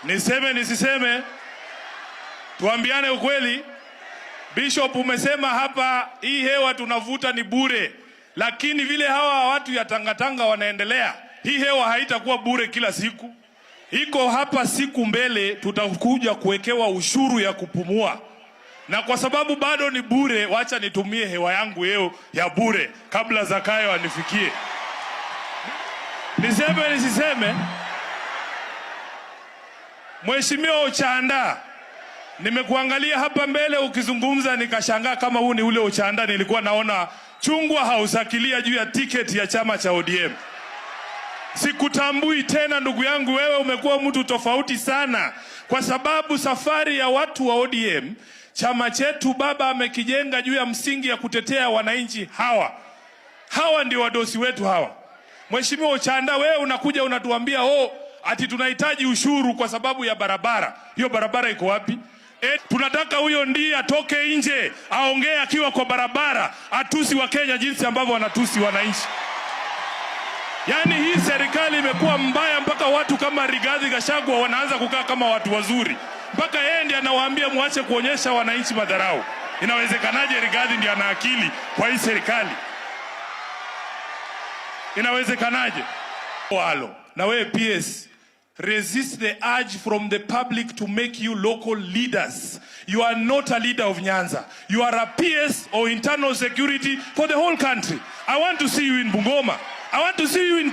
Niseme nisiseme? Tuambiane ukweli. Bishop, umesema hapa hii hewa tunavuta ni bure, lakini vile hawa watu ya tangatanga wanaendelea, hii hewa haitakuwa bure kila siku. Iko hapa siku mbele tutakuja kuwekewa ushuru ya kupumua, na kwa sababu bado ni bure, wacha nitumie hewa yangu yeo ya bure kabla Zakayo anifikie. Niseme nisiseme? Mheshimiwa Ochanda, nimekuangalia hapa mbele ukizungumza nikashangaa kama huu ni ule Ochanda nilikuwa naona chungwa hausakilia juu ya tiketi ya chama cha ODM. Sikutambui tena ndugu yangu, wewe umekuwa mtu tofauti sana, kwa sababu safari ya watu wa ODM, chama chetu baba amekijenga juu ya msingi ya kutetea wananchi hawa. Hawa ndio wadosi wetu hawa. Mheshimiwa Ochanda, wewe unakuja unatuambia ati tunahitaji ushuru kwa sababu ya barabara. Hiyo barabara iko wapi? Tunataka huyo ndiye atoke nje aongee akiwa kwa barabara, atusi wa Kenya jinsi ambavyo wanatusi wananchi. Yaani hii serikali imekuwa mbaya mpaka watu kama Rigathi Gachagua wanaanza kukaa kama watu wazuri. Mpaka yeye ndiye anawaambia muache kuonyesha wananchi madharau. Inawezekanaje Rigathi ndiye ana akili kwa hii serikali? Inawezekanaje? Walo, na wewe PS, resist the urge from the public to make you local leaders. You are not a leader of Nyanza. You are a PS or internal security for the whole country. I want to see you in Bungoma. I want to see you in